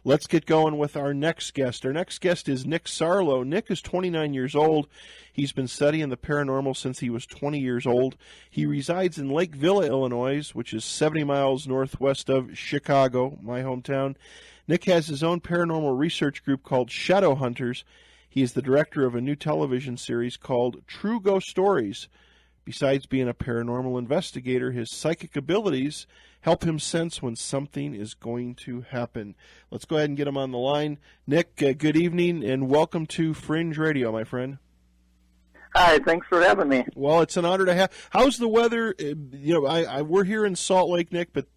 let's get going with our next guest. Our next guest is Nick Sarlo. Nick is 29 years old. He's been studying the paranormal since he was 20 years old. He resides in Lake Villa, Illinois, which is 70 miles northwest of Chicago, my hometown. Nick has his own paranormal research group called Shadow Hunters. He is the director of a new television series called True Ghost Stories. Besides being a paranormal investigator, his psychic abilities help him sense when something is going to happen. Let's go ahead and get him on the line. Nick, good evening, and welcome to Fringe Radio, my friend. Hi, thanks for having me. Well, it's an honor to have. How's the weather? We're here in Salt Lake, Nick, but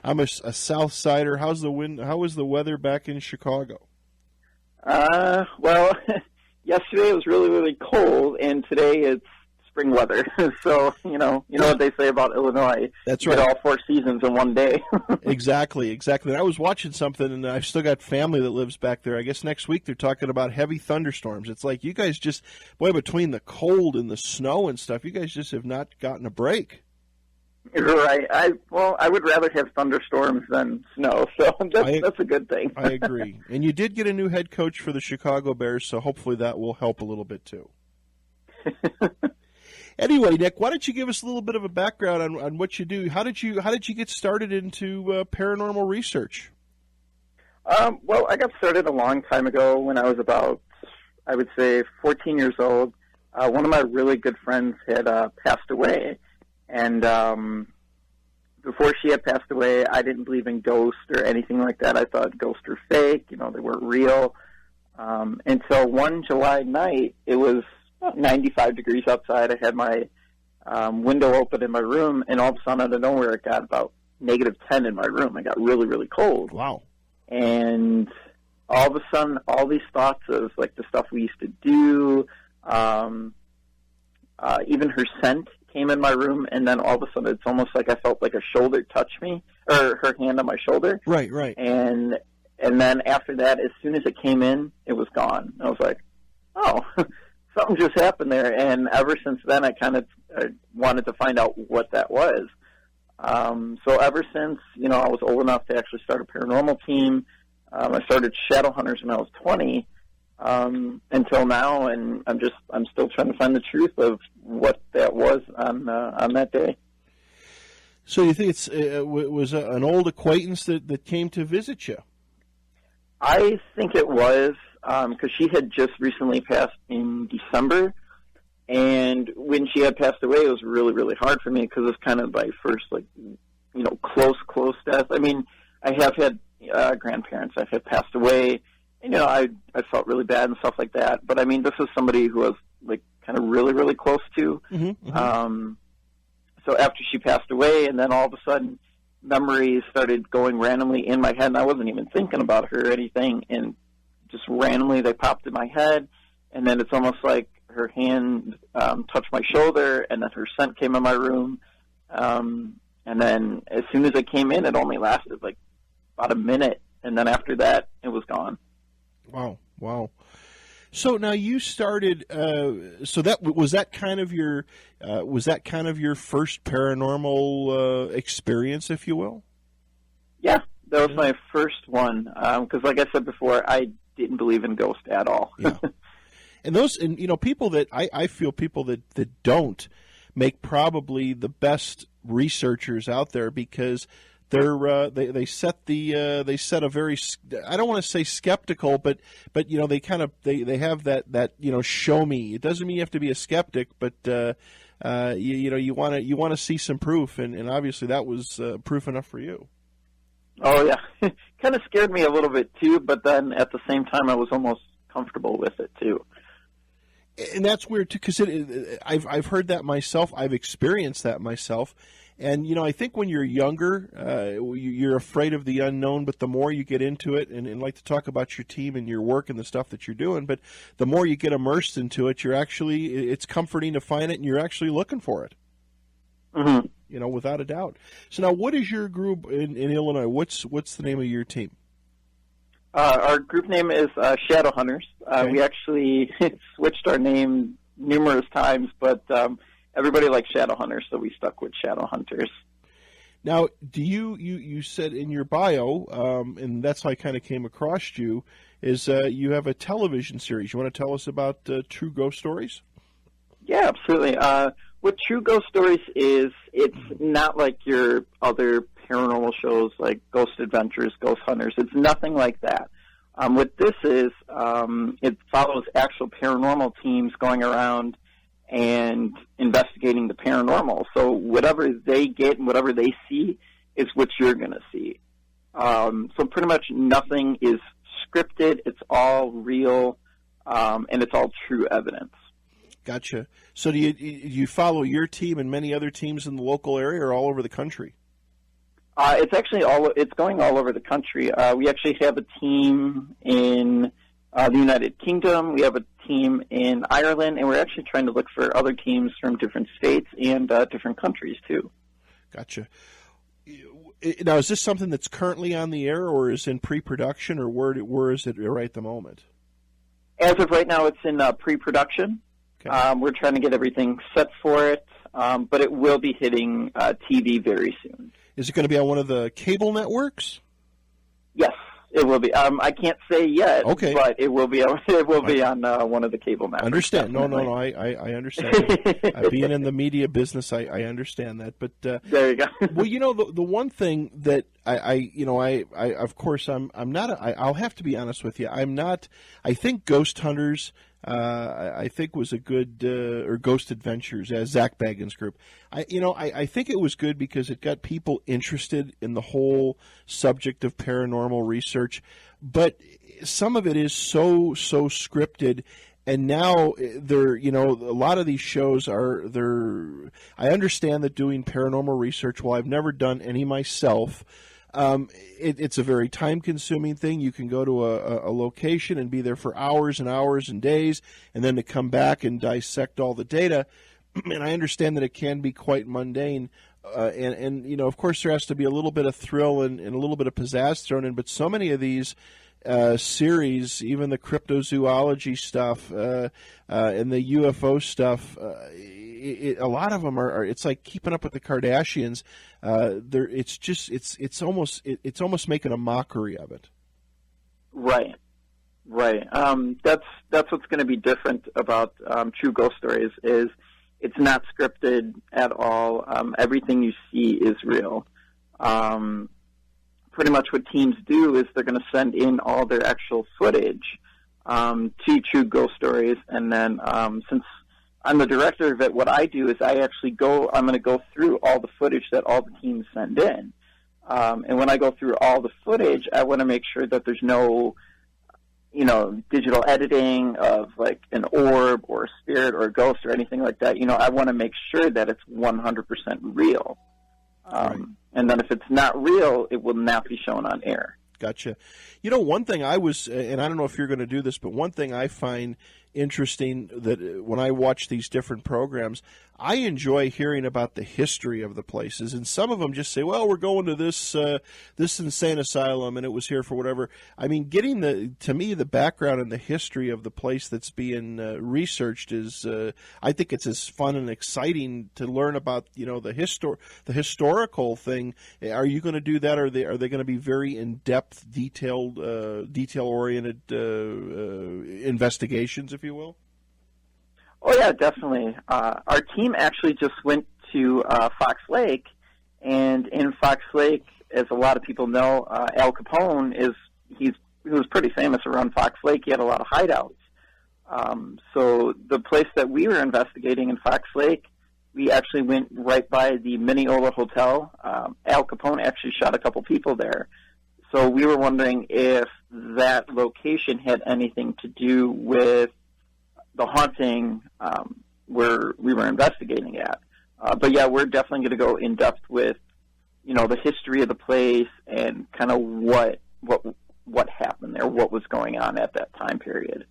I'm a South Sider. How's the wind? How is the weather back in Chicago? Well, yesterday it was really, really cold, and today it's spring weather. So, you know what they say about Illinois. That's right. You get all 4 seasons in one day. Exactly. I was watching something, and I've still got family that lives back there. I guess next week they're talking about heavy thunderstorms. It's like you guys just, between the cold and the snow and stuff, you guys just have not gotten a break. Right. I would rather have thunderstorms than snow, so that's a good thing. I agree. And you did get a new head coach for the Chicago Bears, so hopefully that will help a little bit too. Anyway, Nick, why don't you give us a little bit of a background on what you do? How did you get started into paranormal research? Well, I got started a long time ago when I was about, I would say, 14 years old. One of my really good friends had passed away, and before she had passed away, I didn't believe in ghosts or anything like that. I thought ghosts were fake, they weren't real. Until one July night, it was 95 degrees outside. I had my window open in my room, and all of a sudden, out of nowhere, it got about -10 in my room. It got really, really cold. Wow. And all of a sudden, all these thoughts of, like, the stuff we used to do, even her scent came in my room, and then all of a sudden, it's almost like I felt like a shoulder touch me, or her hand on my shoulder. Right. And then after that, as soon as it came in, it was gone. I was like, oh, something just happened there, and ever since then, I kind of wanted to find out what that was. So ever since, I was old enough to actually start a paranormal team, I started Shadow Hunters when I was 20, until now, and I'm still trying to find the truth of what that was on that day. So you think it was an old acquaintance that came to visit you? I think it was, because she had just recently passed in December, and when she had passed away, it was really, really hard for me because it was kind of my first, close death. I mean, I have had grandparents that have passed away, and, I felt really bad and stuff like that, but, I mean, this is somebody who I was, kind of really, really close to. Mm-hmm. So after she passed away, and then all of a sudden, memories started going randomly in my head, and I wasn't even thinking about her or anything, and just randomly they popped in my head, and then it's almost like her hand touched my shoulder, and then her scent came in my room, and then as soon as it came in, it only lasted about a minute, and then after that, it was gone. Wow. So now you started. So was that kind of your first paranormal experience, if you will? Yeah, that was my first one. Because, like I said before, I didn't believe in ghosts at all. Yeah. And people that I feel people that don't make probably the best researchers out there, because they set a very, I don't want to say skeptical, but they kind of they have that show me. It doesn't mean you have to be a skeptic, but you want to see some proof, and obviously that was proof enough for you. Oh yeah, kind of scared me a little bit too, but then at the same time I was almost comfortable with it too. And that's weird too, because I've heard that myself. I've experienced that myself. And, I think when you're younger, you're afraid of the unknown, but the more you get into it, and like to talk about your team and your work and the stuff that you're doing, but the more you get immersed into it, it's comforting to find it, and you're actually looking for it. Mm-hmm. Without a doubt. So now, what is your group in Illinois? What's the name of your team? Our group name is Shadow Hunters. Okay. We actually switched our name numerous times, but everybody likes Shadow Hunters, so we stuck with Shadow Hunters. Now, do you said in your bio, and that's how I kind of came across you, is you have a television series. You want to tell us about True Ghost Stories? Yeah, absolutely. What True Ghost Stories is, it's not like your other paranormal shows like Ghost Adventures, Ghost Hunters. It's nothing like that. What this is, it follows actual paranormal teams going around and investigating the paranormal. So whatever they get and whatever they see is what you're going to see. So pretty much nothing is scripted. It's all real, and it's all true evidence. Gotcha. So do you follow your team and many other teams in the local area or all over the country? It's actually it's going all over the country. We actually have a team in the United Kingdom. We have a team in Ireland, and we're actually trying to look for other teams from different states and different countries too. Gotcha. Now, is this something that's currently on the air, or is in pre-production, or where is it right at the moment? As of right now, it's in pre-production. Okay. We're trying to get everything set for it, but it will be hitting TV very soon. Is it going to be on one of the cable networks? Yes, it will be. I can't say yet, okay, but it will be. It will be on one of the cable networks. Understand? Definitely. No. I understand. Being in the media business, I understand that. But there you go. Well, the one thing that I of course I'm not. I'll have to be honest with you. I'm not. I think Ghost Hunters. I think was a good or Ghost Adventures as Zach Bagans' group. I think it was good because it got people interested in the whole subject of paranormal research, but some of it is so scripted. And now a lot of these shows I understand that doing paranormal research. Well, I've never done any myself. It's a very time-consuming thing. You can go to a location and be there for hours and hours and days, and then to come back and dissect all the data. And I understand that it can be quite mundane. And of course, there has to be a little bit of thrill and a little bit of pizzazz thrown in. But so many of these series, even the cryptozoology stuff and the UFO stuff, a lot of them are. It's like Keeping Up with the Kardashians. It's almost making a mockery of it. Right. That's what's going to be different about True Ghost Stories is it's not scripted at all. Everything you see is real. Pretty much what teams do is they're going to send in all their actual footage to True Ghost Stories, and then since I'm the director of it, what I do is I'm going to go through all the footage that all the teams send in. And when I go through all the footage, I want to make sure that there's no, digital editing of like an orb or a spirit or a ghost or anything like that. I want to make sure that it's 100% real. Right. And then if it's not real, it will not be shown on air. Gotcha. One thing and I don't know if you're going to do this, but one thing I find interesting that when I watch these different programs, I enjoy hearing about the history of the places, and some of them just say, well, we're going to this insane asylum and it was here for whatever. I mean, getting to me the background and the history of the place that's being researched is I think it's as fun and exciting to learn about the historical thing. Are you going to do that? Or are they going to be very in-depth, detail oriented investigations, if you will? Oh, yeah, definitely. Our team actually just went to Fox Lake, and in Fox Lake, as a lot of people know, Al Capone he was pretty famous around Fox Lake. He had a lot of hideouts. So the place that we were investigating in Fox Lake, we actually went right by the Mineola Hotel. Al Capone actually shot a couple people there. So we were wondering if that location had anything to do with the haunting where we were investigating at. But yeah, we're definitely going to go in depth with, the history of the place and kind of what happened there, what was going on at that time period.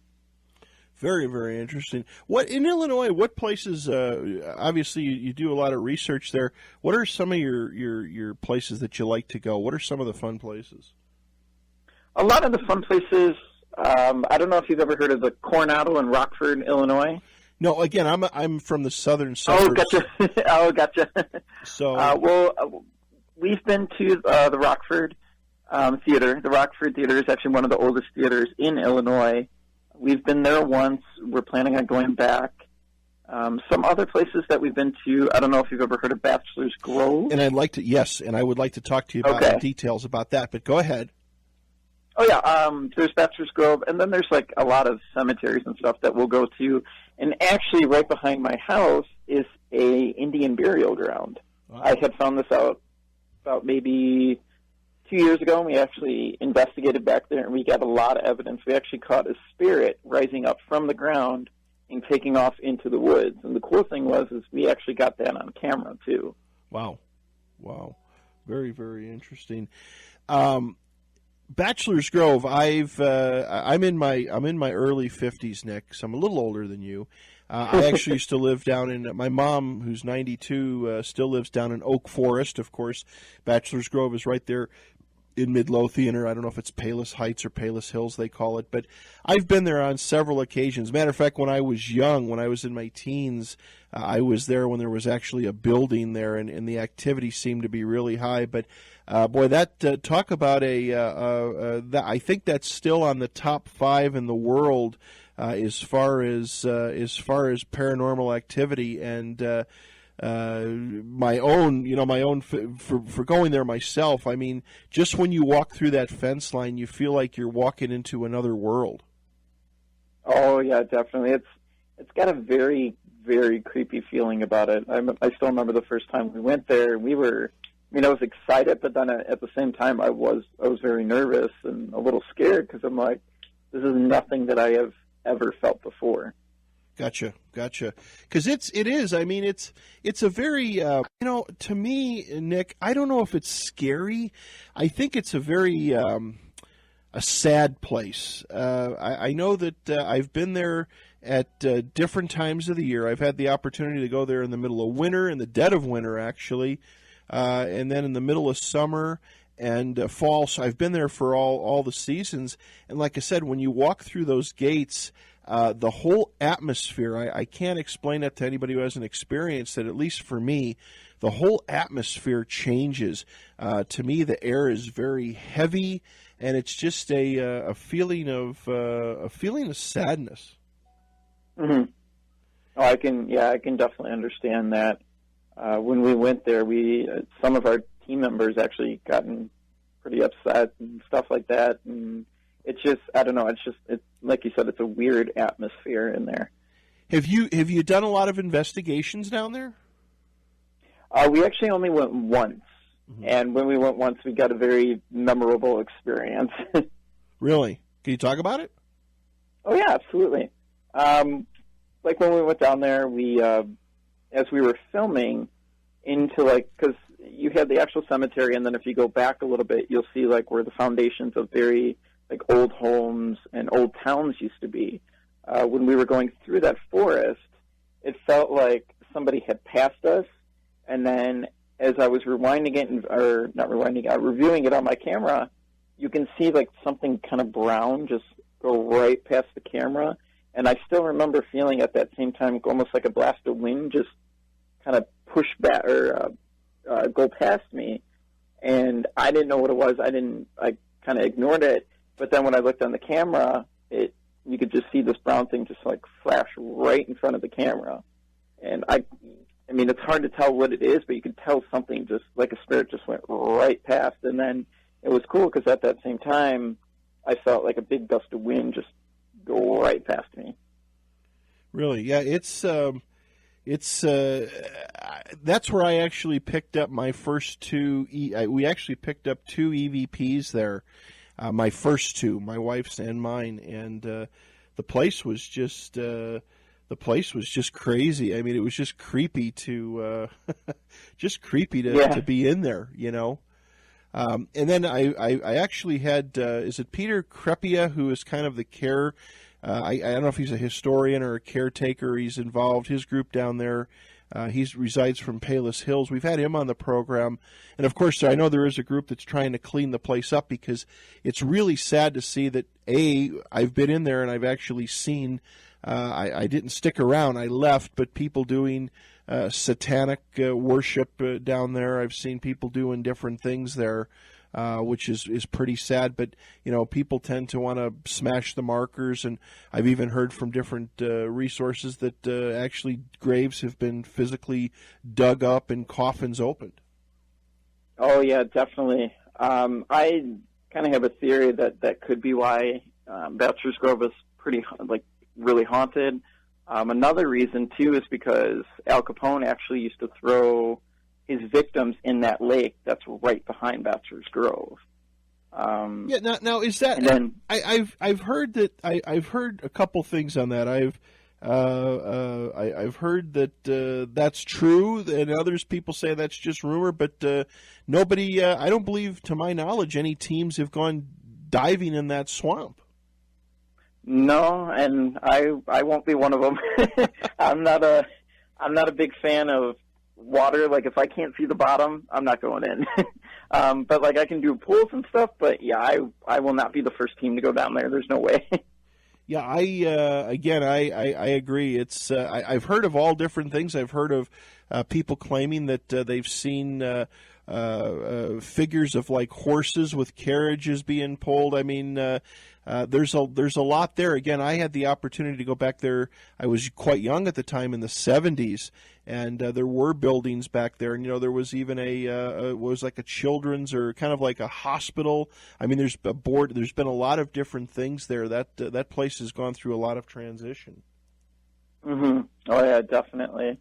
Very, very interesting. What in Illinois? What places? Obviously, you do a lot of research there. What are some of your places that you like to go? What are some of the fun places? A lot of the fun places. I don't know if you've ever heard of the Coronado in Rockford, Illinois. No, again, I'm from the southern suburbs. Oh, gotcha. So, we've been to the Rockford Theater. The Rockford Theater is actually one of the oldest theaters in Illinois. We've been there once. We're planning on going back. Some other places that we've been to, I don't know if you've ever heard of Bachelor's Grove. And I would like to talk to you about the details about that, but go ahead. Oh, yeah, there's Bachelor's Grove, and then there's, like, a lot of cemeteries and stuff that we'll go to. And actually, right behind my house is a Indian burial ground. Wow. I had found this out about maybe 2 years ago, and we actually investigated back there, and we got a lot of evidence. We actually caught a spirit rising up from the ground and taking off into the woods. And the cool thing is we actually got that on camera, too. Wow. Very, very interesting. Bachelor's Grove. I'm in my early 50s, Nick. So I'm a little older than you. I actually used to live down in. My mom, who's 92, still lives down in Oak Forest. Of course, Bachelor's Grove is right there in Midlothian, or I don't know if it's Palos Heights or Palos Hills they call it. But I've been there on several occasions. Matter of fact, when I was young, when I was in my teens, I was there when there was actually a building there, and the activity seemed to be really high. But boy, that talk about I think that's still on the top 5 in the world as far as paranormal activity. And my own for going there myself. I mean, just when you walk through that fence line, you feel like you're walking into another world. Oh yeah, definitely. It's got a very, very creepy feeling about it. I still remember the first time we went there. I was excited, but then at the same time, I was very nervous and a little scared because I'm like, this is nothing that I have ever felt before. Gotcha. Because it is. I mean, it's a very, to me, Nick, I don't know if it's scary. I think it's a very, a sad place. I know that I've been there at different times of the year. I've had the opportunity to go there in the middle of winter, in the dead of winter, actually, and then in the middle of summer and fall. So I've been there for all the seasons. And like I said, when you walk through those gates, the whole atmosphere, I can't explain that to anybody who hasn't experienced it, at least for me. The whole atmosphere changes. To me, the air is very heavy, and it's just a feeling of sadness. Mm-hmm. Oh, I can definitely understand that. When we went there, some of our team members actually gotten pretty upset and stuff like that, and it's just, I don't know, it's like you said, it's a weird atmosphere in there. Have you done a lot of investigations down there? We actually only went once, mm-hmm. And when we went once, we got a very memorable experience. Really? Can you talk about it? Oh yeah, absolutely. Like when we went down there, as we were filming into because you had the actual cemetery, and then if you go back a little bit, you'll see where the foundations of very old homes and old towns used to be. When we were going through that forest, it felt like somebody had passed us, and then as I was reviewing it on my camera, you can see something kind of brown just go right past the camera, and I still remember feeling at that same time almost like a blast of wind just kind of push back or go past me, and I didn't know what it was. I kind of ignored it. But then when I looked on the camera, you could just see this brown thing just flash right in front of the camera. And I mean, it's hard to tell what it is, but you could tell something just like a spirit just went right past. And then it was cool because at that same time, I felt like a big gust of wind just go right past me. Really? Yeah, that's where I actually picked up my first two. We actually picked up 2 EVPs there. My first 2, my wife's and mine, and the place was just crazy. I mean, it was just creepy to to be in there, And then I actually had is it Peter Crepia, who is kind of the care. I don't know if he's a historian or a caretaker. He's involved. His group down there. He resides from Palos Hills. We've had him on the program. And, of course, I know there is a group that's trying to clean the place up because it's really sad to see that, I've been in there and I've actually seen, I didn't stick around. I left, but people doing satanic worship down there. I've seen people doing different things there, which is pretty sad. But people tend to want to smash the markers, and I've even heard from different resources that actually graves have been physically dug up and coffins opened. Oh yeah, definitely. I kind of have a theory that could be why Bachelor's Grove is pretty really haunted. Another reason too is because Al Capone actually used to throw his victims in that lake that's right behind Bachelor's Grove. Now is that? And then, I've heard that I've heard a couple things on that. I've heard that that's true, and others people say that's just rumor. But nobody, I don't believe, to my knowledge, any teams have gone diving in that swamp. No, and I won't be one of them. I'm not a big fan of water. Like, if I can't see the bottom, I'm not going in. But I can do pools and stuff. But yeah, I will not be the first team to go down there. There's no way. Yeah, I agree. It's I've heard of all different things. I've heard of people claiming that they've seen figures of horses with carriages being pulled. I mean, there's a lot there. Again, I had the opportunity to go back there. I was quite young at the time in the 70s, and there were buildings back there. And there was even it was like a children's or kind of like a hospital. I mean, there's been a lot of different things there. That place has gone through a lot of transition. Mm-hmm. Oh yeah, definitely.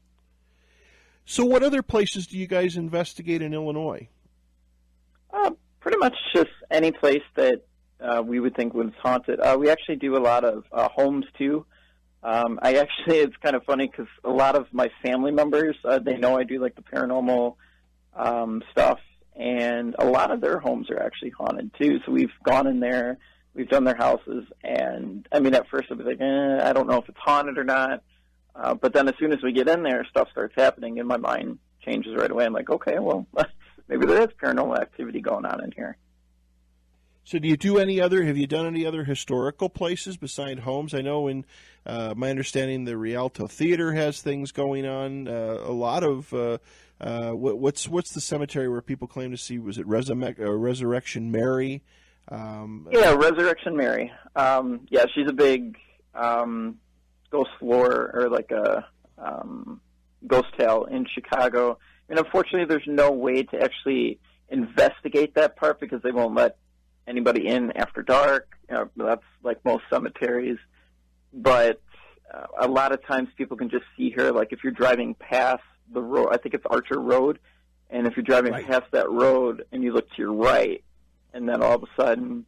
So, what other places do you guys investigate in Illinois? Pretty much just any place that we would think was haunted. We actually do a lot of homes too. It's kind of funny because a lot of my family members, they know I do the paranormal stuff, and a lot of their homes are actually haunted too. So we've gone in there, we've done their houses, and I mean, at first I was like, I don't know if it's haunted or not. But then as soon as we get in there, stuff starts happening, and my mind changes right away. I'm like, okay, well, maybe there is paranormal activity going on in here. So have you done any other historical places beside homes? I know in my understanding the Rialto Theater has things going on. A lot of, what's the cemetery where people claim to see, was it Resurrection Mary? Yeah, Resurrection Mary. Yeah, she's a big ghost lore, or a ghost tale in Chicago. And unfortunately, there's no way to actually investigate that part because they won't let anybody in after dark. That's like most cemeteries. But a lot of times people can just see her, if you're driving past the road, I think it's Archer Road, and if you're driving past that road and you look to your right, and then all of a sudden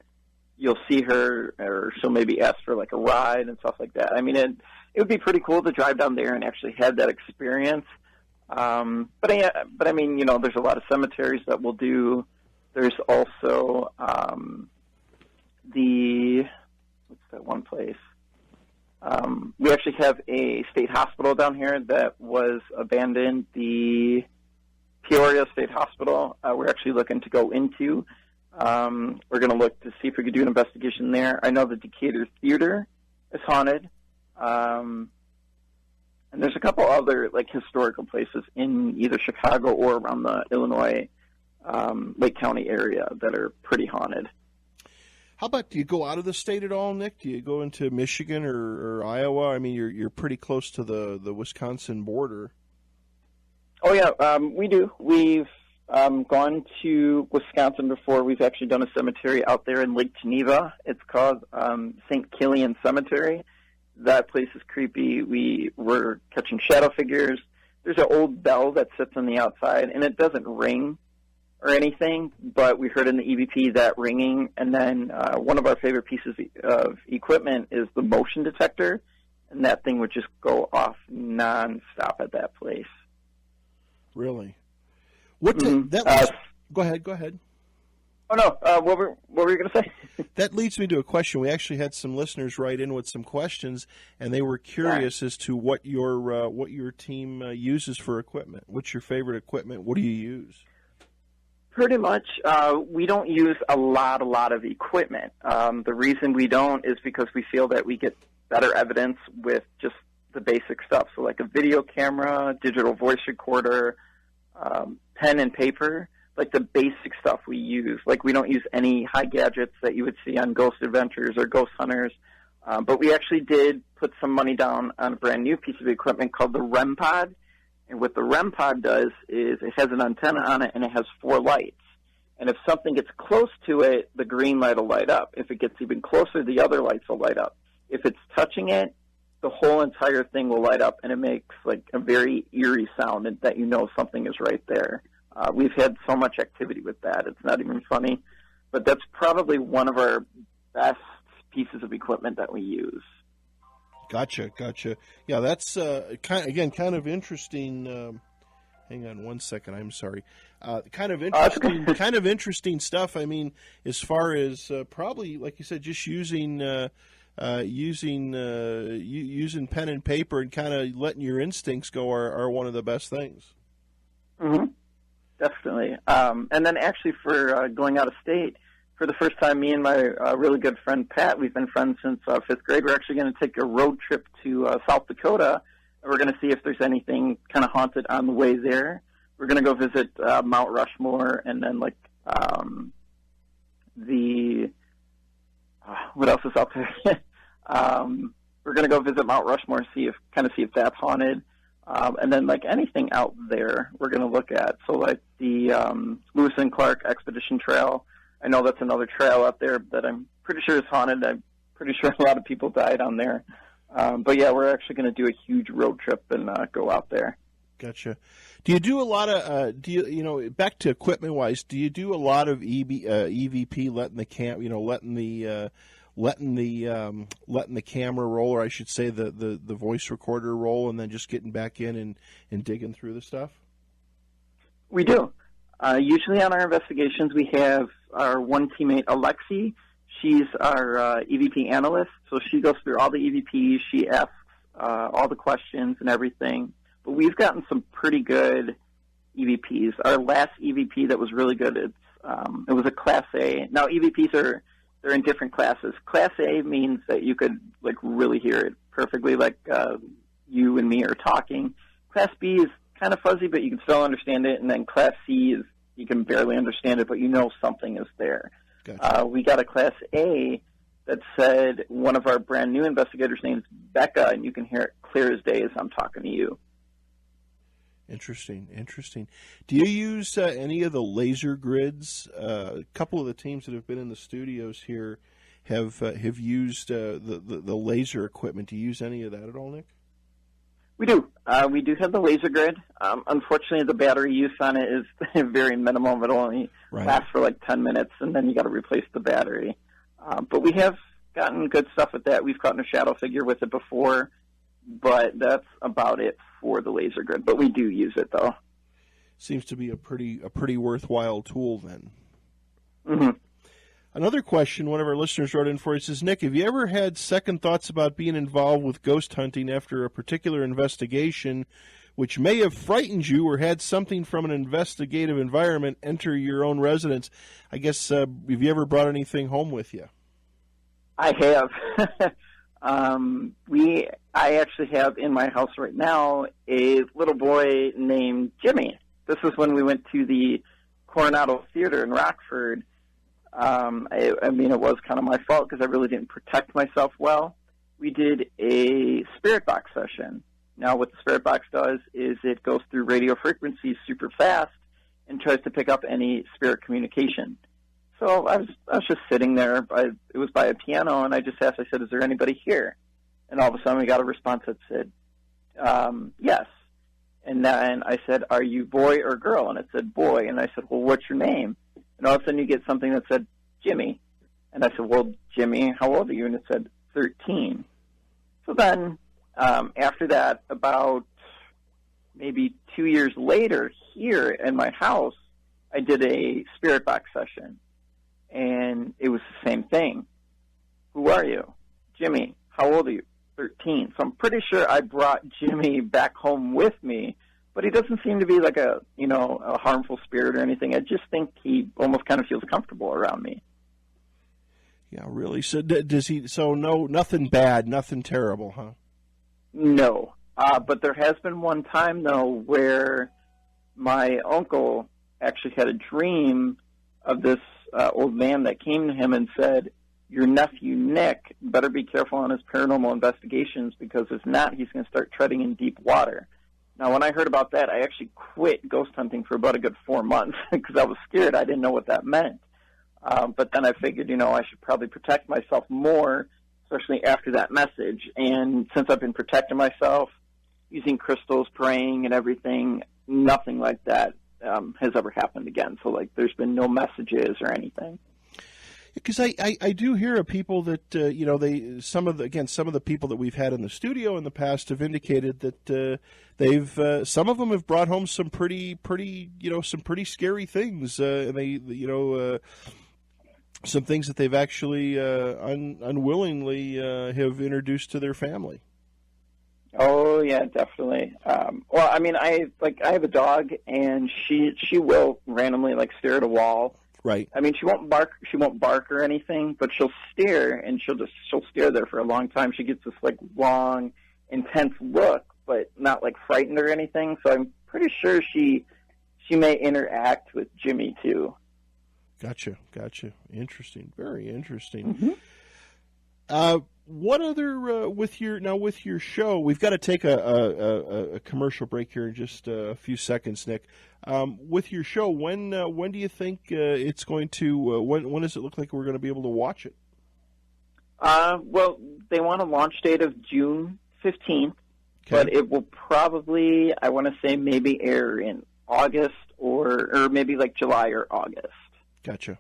you'll see her, or she'll maybe ask for a ride and stuff like that. I mean, it would be pretty cool to drive down there and actually have that experience. But I mean, there's a lot of cemeteries that will do. There's also what's that one place? We actually have a state hospital down here that was abandoned, the Peoria State Hospital. We're actually looking to go into. We're going to look to see if we could do an investigation there. I know the Decatur Theater is haunted. And there's a couple other historical places in either Chicago or around the Illinois Lake County area that are pretty haunted. How about, do you go out of the state at all, Nick? Do you go into Michigan or Iowa? I mean, you're pretty close to the Wisconsin border. Oh yeah, we do. We've gone to Wisconsin before. We've actually done a cemetery out there in Lake Geneva. It's called St. Killian Cemetery. That place is creepy. We were catching shadow figures. There's an old bell that sits on the outside, and it doesn't ring or anything, but we heard in the EVP that ringing. And then one of our favorite pieces of equipment is the motion detector, and that thing would just go off nonstop at that place. Really? Go ahead. Oh, no. What were you going to say? That leads me to a question. We actually had some listeners write in with some questions, and they were curious as to what your team uses for equipment. What's your favorite equipment? What do you use? Pretty much, we don't use a lot of equipment. The reason we don't is because we feel that we get better evidence with just the basic stuff. So like a video camera, digital voice recorder, pen and paper, like the basic stuff we use. Like we don't use any high gadgets that you would see on Ghost Adventures or Ghost Hunters. But we actually did put some money down on a brand new piece of equipment called the REM pod. And what the REM pod does is it has an antenna on it and it has 4 lights. And if something gets close to it, the green light will light up. If it gets even closer, the other lights will light up. If it's touching it, the whole entire thing will light up, and it makes like a very eerie sound and that you know something is right there. We've had so much activity with that. It's not even funny. But that's probably one of our best pieces of equipment that we use. Gotcha. Yeah, that's kind of interesting. Hang on one second. I'm sorry. Kind of interesting stuff. I mean, as far as probably, like you said, just using pen and paper and kind of letting your instincts go are one of the best things. Mm-hmm. Definitely. And then actually for going out of state, for the first time, me and my really good friend Pat, we've been friends since 5th grade. We're actually going to take a road trip to South Dakota. And we're going to see if there's anything kind of haunted on the way there. We're going to go visit Mount Rushmore, and then like what else is out there? We're going to go visit Mount Rushmore and see if that's haunted. And then like anything out there, we're going to look at. So like the Lewis and Clark Expedition Trail. I know that's another trail out there that I'm pretty sure is haunted. I'm pretty sure a lot of people died on there. But yeah, we're actually going to do a huge road trip and go out there. Gotcha. Do you do a lot of back to equipment wise? Do you do a lot of EVP, letting the letting the camera roll, or I should say the voice recorder roll, and then just getting back in and digging through the stuff? We do. Usually on our investigations, we have our one teammate, Alexi. She's our EVP analyst, so she goes through all the EVPs. She asks all the questions and everything. But we've gotten some pretty good EVPs. Our last EVP that was really good, it was a Class A. Now, EVPs they're in different classes. Class A means that you could like really hear it perfectly, like you and me are talking. Class B is kind of fuzzy, but you can still understand it. And then Class C is you can barely understand it, but you know something is there. Gotcha. We got a Class A that said one of our brand new investigators' name is Becca, and you can hear it clear as day as I'm talking to you. Interesting. Do you use any of the laser grids? A couple of the teams that have been in the studios here have used the laser equipment. Do you use any of that at all, Nick? We do. We do have the laser grid. Unfortunately, the battery use on it is very minimal. It only lasts for like 10 minutes, and then you got to replace the battery. But we have gotten good stuff with that. We've gotten a shadow figure with it before, but that's about it for the laser grid. But we do use it, though. Seems to be a pretty worthwhile tool, then. Mm-hmm. Another question one of our listeners wrote in for us is, Nick, have you ever had second thoughts about being involved with ghost hunting after a particular investigation which may have frightened you, or had something from an investigative environment enter your own residence? I guess, have you ever brought anything home with you? I have. I actually have in my house right now a little boy named Jimmy. This is when we went to the Coronado Theater in Rockford. I mean, it was kind of my fault because I really didn't protect myself well. We did a spirit box session. Now, what the spirit box does is it goes through radio frequencies super fast and tries to pick up any spirit communication. So I was just sitting there. It was by a piano, and I just asked, I said, is there anybody here? And all of a sudden we got a response that said, yes. And then I said, are you boy or girl? And it said, boy. And I said, well, what's your name? And all of a sudden you get something that said, Jimmy. And I said, well, Jimmy, how old are you? And it said, 13. So then after that, about maybe 2 years later, here in my house, I did a spirit box session. And it was the same thing. Who are you? Jimmy. How old are you? 13. So I'm pretty sure I brought Jimmy back home with me, but he doesn't seem to be like a harmful spirit or anything. I just think he almost kind of feels comfortable around me. Yeah, really. So does he? So no, nothing bad, nothing terrible, huh? No. But there has been one time, though, where my uncle actually had a dream of this old man that came to him and said, your nephew, Nick, better be careful on his paranormal investigations, because if not, he's going to start treading in deep water. Now, when I heard about that, I actually quit ghost hunting for about a good 4 months because I was scared. I didn't know what that meant. But then I figured, I should probably protect myself more, especially after that message. And since I've been protecting myself, using crystals, praying, and everything, nothing like that has ever happened again. So, there's been no messages or anything. Because I do hear of people that some of the people that we've had in the studio in the past have indicated that they've some of them have brought home some pretty scary things, and they some things that they've actually unwillingly have introduced to their family. Oh yeah, definitely. Well, I mean, I have a dog, and she will randomly stare at a wall. Right. I mean, she won't bark. She won't bark or anything, but she'll stare, and she'll stare there for a long time. She gets this long, intense look, but not frightened or anything. So I'm pretty sure she may interact with Jimmy too. Gotcha. Interesting. Very interesting. Mm-hmm. What other with your show? We've got to take a commercial break here in just a few seconds, Nick. With your show, when do you think it's going to? When does it look like we're going to be able to watch it? Well, they want a launch date of June 15th, but it will probably, I want to say, maybe air in August or maybe July or August. Gotcha.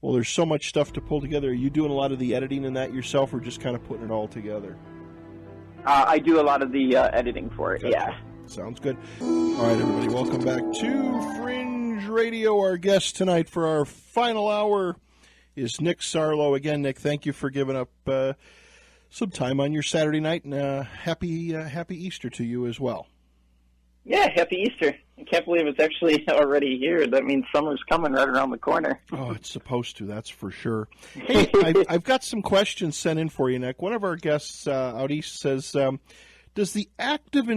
Well, there's so much stuff to pull together. Are you doing a lot of the editing in that yourself, or just kind of putting it all together? I do a lot of the editing for it, Gotcha. Yeah. Sounds good. All right, everybody, welcome back to Fringe Radio. Our guest tonight for our final hour is Nick Sarlo. Again, Nick, thank you for giving up some time on your Saturday night, and happy Easter to you as well. Yeah, happy Easter. I can't believe it's actually already here. That means summer's coming right around the corner. Oh, it's supposed to, that's for sure. Hey, I've got some questions sent in for you, Nick. One of our guests out east says, does the active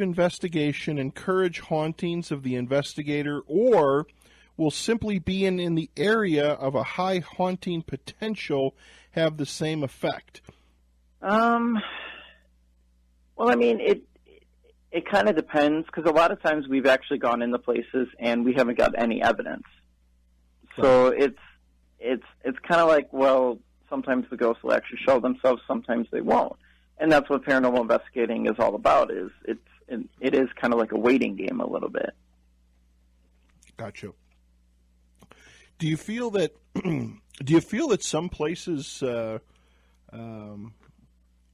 investigation encourage hauntings of the investigator, or will simply being in the area of a high haunting potential have the same effect? Well, I mean, it kind of depends, because a lot of times we've actually gone into places and we haven't got any evidence. So it's kind of well, sometimes the ghosts will actually show themselves, sometimes they won't. And that's what paranormal investigating is all about. It is kind of like a waiting game a little bit. Gotcha. Do you feel that some places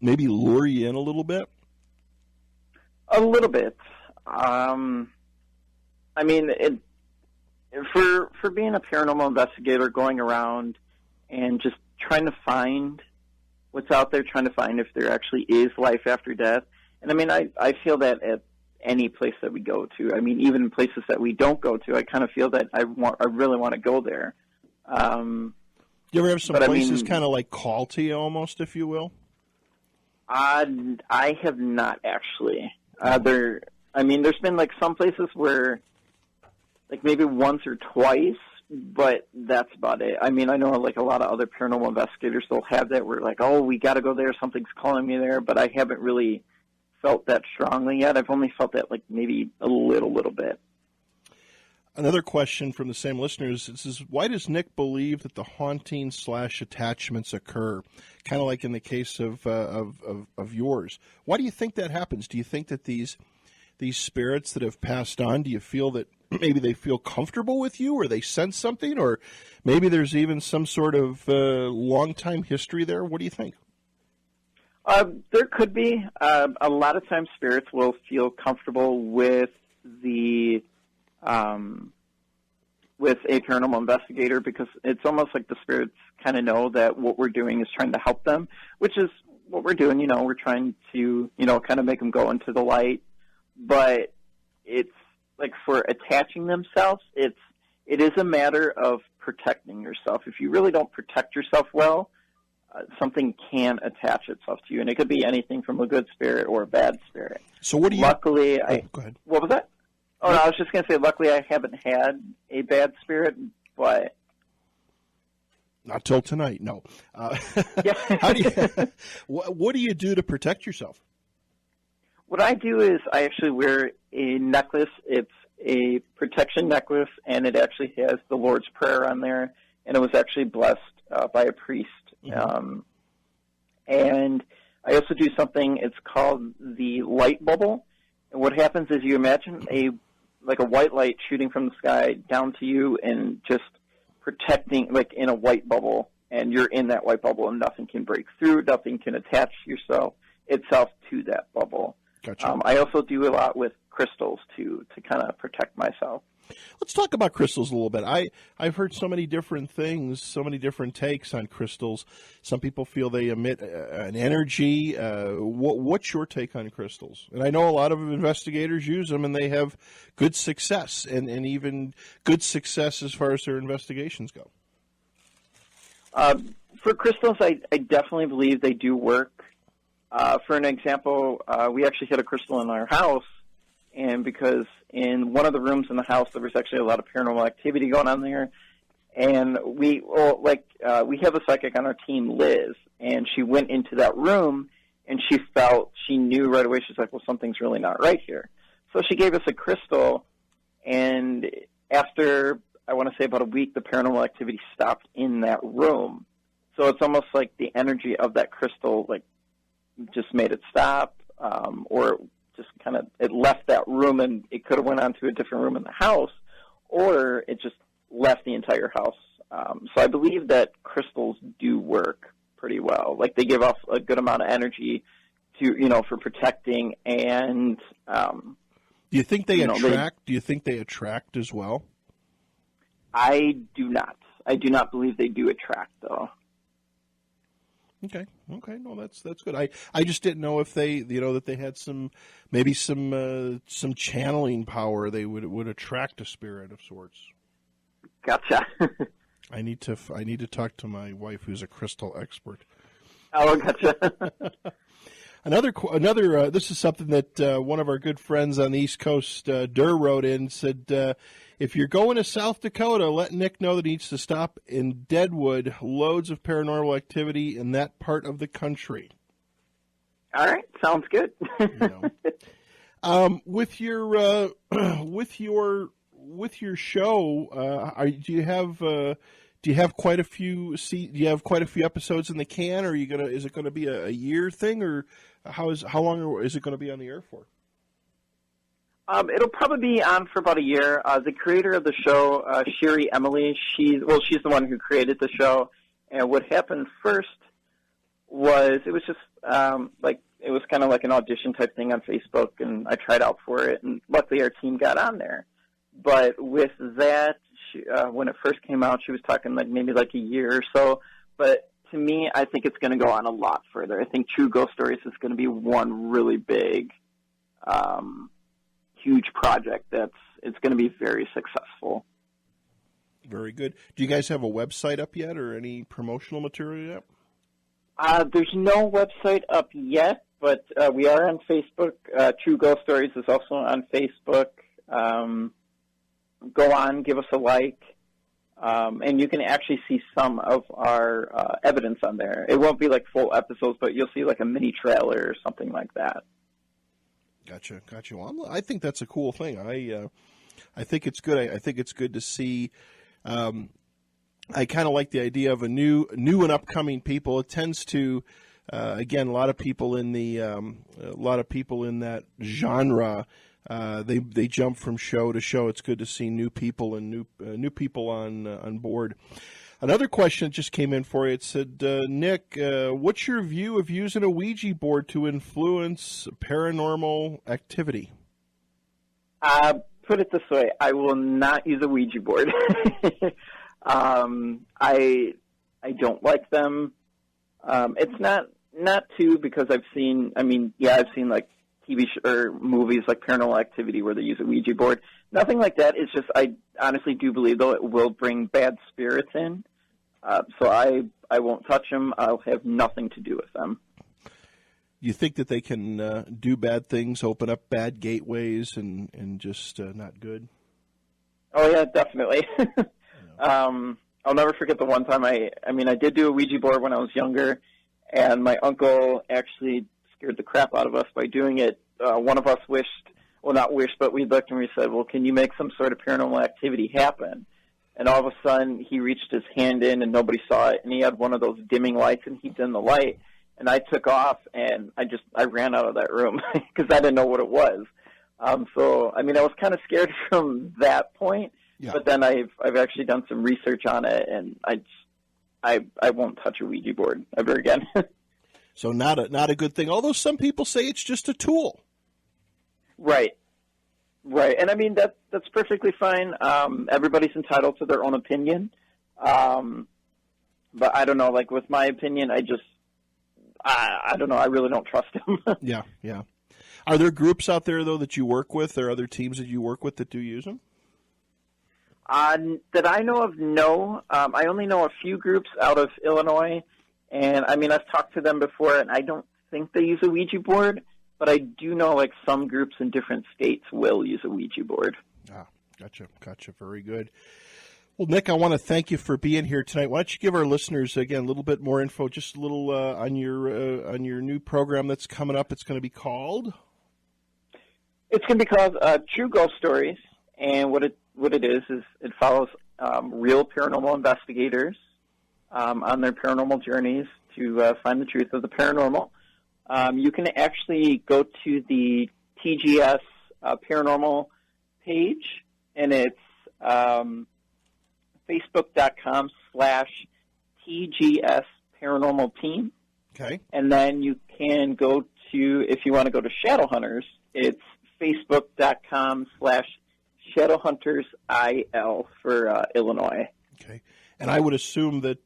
maybe lure you in a little bit? A little bit. I mean, for being a paranormal investigator, going around and just trying to find what's out there, trying to find if there actually is life after death. And I mean, I feel that at any place that we go to. I mean, even in places that we don't go to, I kind of feel that I really want to go there. You ever have some places kind of call to you almost, if you will? I have not actually. There's been some places where maybe once or twice, but that's about it. I mean, I know a lot of other paranormal investigators, they'll have that where oh, we got to go there, something's calling me there, but I haven't really felt that strongly yet. I've only felt that maybe a little bit. Another question from the same listeners is, why does Nick believe that the haunting/attachments occur? Kind of like in the case of yours. Why do you think that happens? Do you think that these spirits that have passed on, do you feel that maybe they feel comfortable with you, or they sense something, or maybe there's even some sort of long-time history there? What do you think? There could be. A lot of times spirits will feel comfortable with with a paranormal investigator, because it's almost like the spirits kind of know that what we're doing is trying to help them, which is what we're doing. We're trying to, kind of make them go into the light. But it's for attaching themselves, it is a matter of protecting yourself. If you really don't protect yourself well, something can attach itself to you, and it could be anything from a good spirit or a bad spirit. So what do you... Luckily, go ahead. What was that? Oh, no, I was just going to say, luckily I haven't had a bad spirit, but... Not till tonight, no. Yeah. What do you do to protect yourself? What I do is I actually wear a necklace. It's a protection necklace, and it actually has the Lord's Prayer on there, and it was actually blessed by a priest. Mm-hmm. And I also do something, it's called the light bubble. And what happens is you imagine a white light shooting from the sky down to you and just protecting, like in a white bubble, and you're in that white bubble and nothing can break through, nothing can attach itself to that bubble. Gotcha. I also do a lot with crystals to kind of protect myself. Let's talk about crystals a little bit. I've heard so many different things, so many different takes on crystals. Some people feel they emit an energy. What's your take on crystals? And I know a lot of investigators use them, and they have good success, and even good success as far as their investigations go. For crystals, I definitely believe they do work. For an example, we actually had a crystal in our house, and because in one of the rooms in the house there was actually a lot of paranormal activity going on there, and we have a psychic on our team, Liz, and she went into that room and she knew right away. She's like, well, something's really not right here. So she gave us a crystal, and after, I want to say about a week, the paranormal activity stopped in that room. So it's almost like the energy of that crystal just made it stop, or just kind of, it left that room, and it could have went on to a different room in the house, or it just left the entire house. So I believe that crystals do work pretty well. Like, they give off a good amount of energy for protecting, and do you think they attract? Do you think they attract as well? I do not. I do not believe they do attract, though. Okay. No, that's good. I just didn't know if they, that they had some channeling power. They would attract a spirit of sorts. Gotcha. I need to talk to my wife, who's a crystal expert. Oh, gotcha. Another. This is something that one of our good friends on the East Coast, Durr, wrote in. Said, if you're going to South Dakota, let Nick know that he needs to stop in Deadwood. Loads of paranormal activity in that part of the country. All right, sounds good. With your show, do you have quite a few? Do you have quite a few episodes in the can? Or is it gonna be a year thing, or how long is it going to be on the air for? It'll probably be on for about a year. The creator of the show, Sherry Emily, she's the one who created the show. And what happened first was it was just it was kind of like an audition type thing on Facebook, and I tried out for it, and luckily our team got on there. But with that, when it first came out, she was talking maybe a year or so. But to me, I think it's going to go on a lot further. I think True Ghost Stories is going to be one really big, huge project it's going to be very successsul. Very good. Do you guys have a website up yet, or any promotional material yet? There's no website up yet, but we are on Facebook. True Ghost Stories is also on Facebook. Go on, give us a like, and you can actually see some of our evidence on there. It won't be full episodes, but you'll see a mini trailer or something like that. Gotcha. Well, I think that's a cool thing. I think it's good. I think it's good to see. I kind of like the idea of a new and upcoming people. It tends to, again, a lot of people in that genre. They jump from show to show. It's good to see new people and new people on board. Another question that just came in for you. It said, Nick, what's your view of using a Ouija board to influence paranormal activity? Put it this way. I will not use a Ouija board. I don't like them. It's not too, because I've seen TV or movies like Paranormal Activity where they use a Ouija board. Nothing like that. It's just I honestly do believe, though, it will bring bad spirits in. So I I won't touch them. I'll have nothing to do with them. You think that they can do bad things, open up bad gateways, and just not good? Oh, yeah, definitely. I'll never forget the one time I did do a Ouija board when I was younger, and my uncle actually scared the crap out of us by doing it. One of us not wished, but we looked and we said, well, can you make some sort of paranormal activity happen? And all of a sudden, he reached his hand in and nobody saw it, and he had one of those dimming lights, and he dimmed the light, and I took off, and I ran out of that room because I didn't know what it was. I was kind of scared from that point. Yeah. But then I've actually done some research on it, and I won't touch a Ouija board ever again. So not a good thing. Although some people say it's just a tool. Right. And I mean that's perfectly fine. Everybody's entitled to their own opinion. But I don't know. Like with my opinion, I don't know. I really don't trust him. Yeah. Are there groups out there though that you work with, or other teams that you work with that do use them? That I know of, no. I only know a few groups out of Illinois, and I mean I've talked to them before, and I don't think they use a Ouija board, but I do know like some groups in different states will use a Ouija board. Ah, gotcha. Very good. Well, Nick, I want to thank you for being here tonight. Why don't you give our listeners again a little bit more info, just a little on your new program that's coming up? It's going to be called. It's going to be called True Ghost Stories, and what it is it follows real paranormal investigators on their paranormal journeys to find the truth of the paranormal. You can actually go to the TGS paranormal page, and it's facebook.com/TGS paranormal team. Okay. And then you can go to, if you want to go to Shadow Hunters, it's facebook.com/ShadowHuntersIL for Illinois. Okay. And I would assume that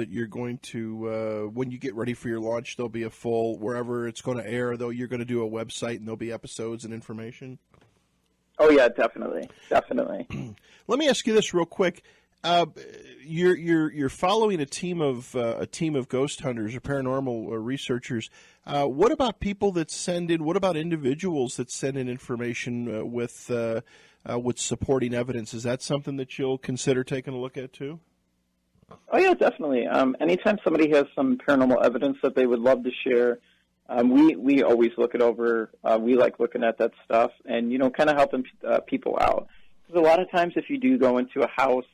you're going to when you get ready for your launch, there'll be a full, wherever it's going to air, though, you're going to do a website and there'll be episodes and information. Oh yeah, definitely. Let me ask you this real quick. You're following a team of ghost hunters or paranormal researchers. What about people that send in? What about individuals that send in information with supporting evidence? Is that something that you'll consider taking a look at too? Oh yeah, definitely. Anytime somebody has some paranormal evidence that they would love to share, we always look it over. We like looking at that stuff and kind of helping people out. Because a lot of times, if you do go into a house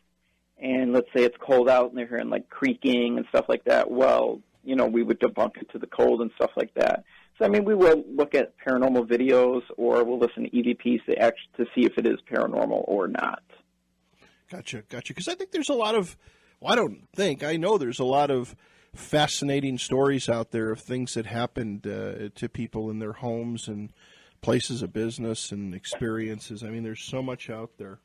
and let's say it's cold out and they're hearing like creaking and stuff like that, well, we would debunk it to the cold and stuff like that. So, I mean, we will look at paranormal videos or we'll listen to EVPs to see if it is paranormal or not. Gotcha. Because I think there's a lot of, I know there's a lot of fascinating stories out there of things that happened to people in their homes and places of business and experiences. I mean, there's so much out there.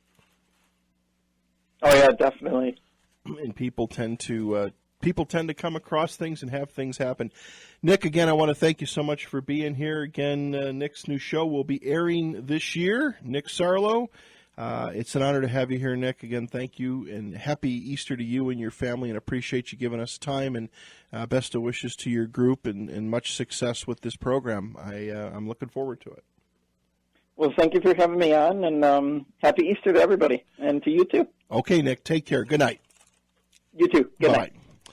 Oh yeah, definitely. And people tend to come across things and have things happen. Nick, again, I want to thank you so much for being here. Again, Nick's new show will be airing this year. Nick Sarlo. It's an honor to have you here, Nick. Again, thank you, and happy Easter to you and your family, and appreciate you giving us time, and best of wishes to your group, and much success with this program. I'm looking forward to it. Well, thank you for having me on, and happy Easter to everybody, and to you too. Okay, Nick, take care. Good night. You too. Good Bye. night.